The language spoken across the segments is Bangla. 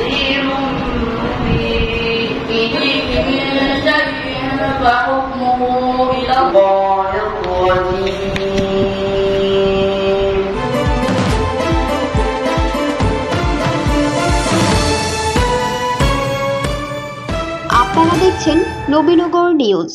نذير مبين إن شيء فحكمه إلى الله الرجيم আপনারা দেখছেন নবীনগর নিউজ।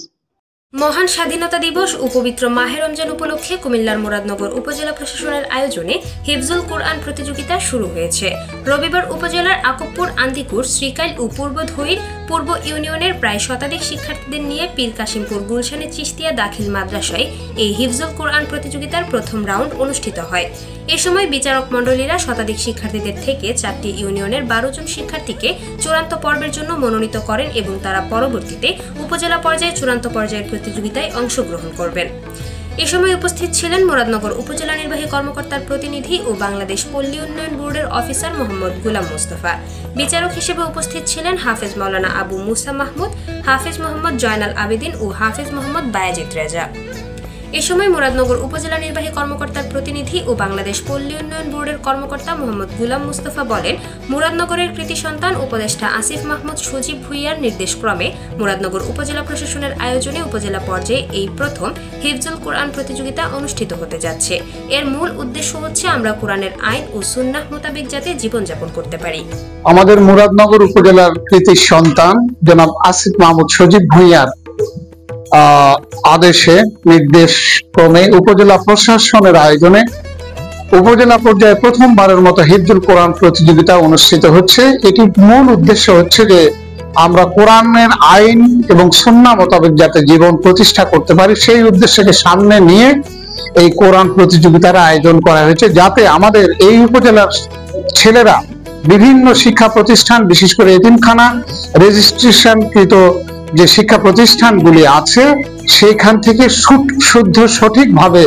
মহান স্বাধীনতা দিবস ও পবিত্র মাহে রমজান উপলক্ষে কুমিল্লার মুরাদনগর উপজেলা প্রশাসনের আয়োজনে হিফজুল কোরআন প্রতিযোগিতা শুরু হয়েছে। রবিবার উপজেলার আকবপুর, আন্দিকুর, শ্রীকাইল ও পূর্ব ধইর পূর্ব ইউনিয়নের প্রায় শতাধিক শিক্ষার্থীদের নিয়ে পীর কাশিমপুর গুলশানে চিশতিয়া দাখিল মাদ্রাসায় এই হিফজুল কোরআন প্রতিযোগিতার প্রথম রাউন্ড অনুষ্ঠিত হয়। এ সময় বিচারক মণ্ডলীরা শতাধিক শিক্ষার্থীদের থেকে 4টি ইউনিয়নের 12 জন শিক্ষার্থীকে চূড়ান্ত পর্বের জন্য মনোনীত করেন এবং তারা পরবর্তীতে উপজেলা পর্যায়ে চূড়ান্ত পর্যায়ের প্রতিযোগিতায় অংশগ্রহণ করবেন। এ সময় উপস্থিত ছিলেন মুরাদনগর উপজেলা নির্বাহী কর্মকর্তার প্রতিনিধি ও বাংলাদেশ পল্লী উন্নয়ন বোর্ডের অফিসার মোহাম্মদ গুলাম মোস্তফা। বিচারক হিসেবে উপস্থিত ছিলেন হাফেজ মাওলানা আবু মুসা মাহমুদ, হাফেজ মোহাম্মদ জয়নাল আবেদিন ও হাফেজ মোহাম্মদ বায়েজিদ রেজা। এ সময় মুরাদনগর উপজেলা নির্বাহী কর্মকর্তার প্রতিনিধি ও বাংলাদেশ পল্লী উন্নয়ন বোর্ডের কর্মকর্তা মোহাম্মদ গুলাম মুস্তফা বলেন, মুরাদনগরের কৃতি সন্তান উপদেষ্টা আসিফ মাহমুদ সজীব ভুইয়ার নির্দেশক্রমে মুরাদনগর উপজেলা প্রশাসনের আয়োজনে উপজেলা পর্যায়ে এই প্রথম হিফজুল কোরআন প্রতিযোগিতা অনুষ্ঠিত হতে যাচ্ছে। এর মূল উদ্দেশ্য হচ্ছে আমরা কোরআনের আইন ও সুন্নাহ মোতাবেক যাতে জীবনযাপন করতে পারি। আমাদের মুরাদনগর উপজেলার কৃতি সন্তান জনাব আসিফ মাহমুদ সজীব ভুইয়ার আদেশে নির্দেশ ক্রমে উপজেলা প্রশাসনের আয়োজনে উপজেলা পর্যায়ে প্রথমবারের মতো হিফজুল কোরআন প্রতিযোগিতা অনুষ্ঠিত হচ্ছে। এটির মূল উদ্দেশ্য হচ্ছে যে আমরা কোরআনের আইন এবং সুন্নাহ মোতাবেক যাতে জীবন প্রতিষ্ঠা করতে পারি, সেই উদ্দেশ্যকে সামনে নিয়ে এই কোরআন প্রতিযোগিতার আয়োজন করা হয়েছে, যাতে আমাদের এই উপজেলার ছেলেরা বিভিন্ন শিক্ষা প্রতিষ্ঠান, বিশেষ করে এতিমখানা রেজিস্ট্রেশনকৃত যে শিক্ষা প্রতিষ্ঠানগুলি আছে সেইখান থেকে শুদ্ধ সঠিকভাবে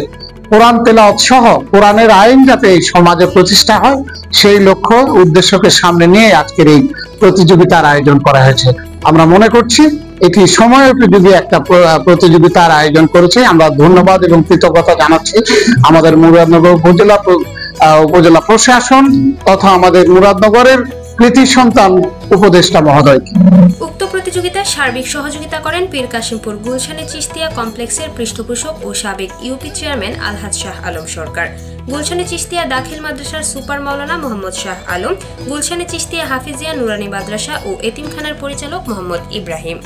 কোরআন তেলাওয়াত সহ কোরআনের আইন যাতে এই সমাজে প্রতিষ্ঠা হয়, সেই লক্ষ্য উদ্দেশ্যকে সামনে নিয়ে আজকের এই প্রতিযোগিতার আয়োজন করা হয়েছে। আমরা মনে করছি এটি সময়োপযোগী একটা প্রতিযোগিতার আয়োজন করেছে। আমরা ধন্যবাদ এবং কৃতজ্ঞতা জানাচ্ছি আমাদের মুরাদনগর উপজেলা প্রশাসন তথা আমাদের মুরাদনগরের কৃতি সন্তান উপদেষ্টা মহোদয়। উক্ত প্রতিযোগিতায় সার্বিক সহযোগিতা করেন পীর কাশিমপুর গুলশানে চিশতিয়া কমপ্লেক্সের পৃষ্ঠপোষক ও সাবেক ইউপি চেয়ারম্যান আলহাজ শাহ আলম সরকার, গুলশানে চিশতিয়া দাখিল মাদ্রাসার সুপার মাওলানা মোহাম্মদ শাহ আলম, গুলশানে চিশতিয়া হাফিজিয়া নুরানি মাদ্রাসা ও এতিমখানার পরিচালক মোহাম্মদ ইব্রাহিম।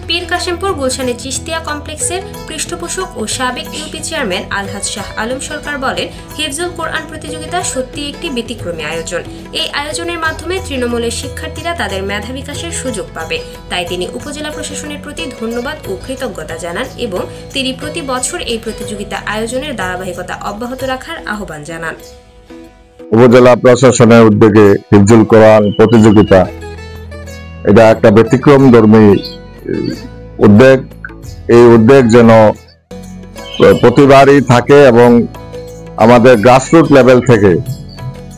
পীর কাশিমপুর গুলশানে চিশতিয়া কমপ্লেক্সের পৃষ্ঠপোষক ও সাবেক ইউপি চেয়ারম্যান আলহাজ শাহ আলম সরকার বলেন, হিফজুল কোরআন প্রতিযোগিতা সত্যি একটি ব্যতিক্রমী আয়োজন। এই আয়োজনের মাধ্যমে তৃণমূলের শিক্ষার্থীরা তাদের মেধা বিকাশের সুযোগ পাবে। তাই তিনি উপজেলা প্রশাসনের প্রতি ধন্যবাদ ও কৃতজ্ঞতা জানান এবং তিনি প্রতি বছর এই প্রতিযোগিতা আয়োজনের ধারাবাহিকতা অব্যাহত রাখার আহ্বান জানান। উপজেলা প্রশাসনের উদ্যোগে হিফজুল কোরআন প্রতিযোগিতা এটা একটা ব্যতিক্রমধর্মী উদ্যোগ। এই উদ্যোগ যেন প্রতিবারই থাকে এবং আমাদের গ্রাসরুট লেভেল থেকে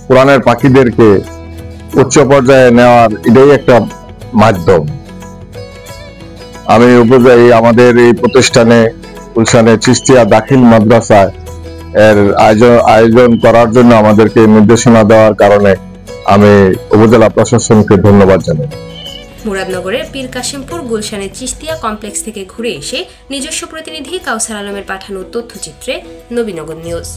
কোরআনের পাখিদেরকে উচ্চ পর্যায়ে নেওয়ার এটাই একটা মাধ্যম। আমি আমাদের এই প্রতিষ্ঠানে গুলশানে চিশতিয়া দাখিল মাদ্রাসায় এর আয়োজন করার জন্য আমাদেরকে নির্দেশনা দেওয়ার কারণে আমি উপজেলা প্রশাসনকে ধন্যবাদ জানাই। মুরাদনগরের পীর কাশিমপুর গুলশানের চিশতিয়া কমপ্লেক্স থেকে ঘুরে এসে নিজস্ব প্রতিনিধি কাউসার আলমের পাঠানো তথ্যচিত্রে নবীনগর নিউজ।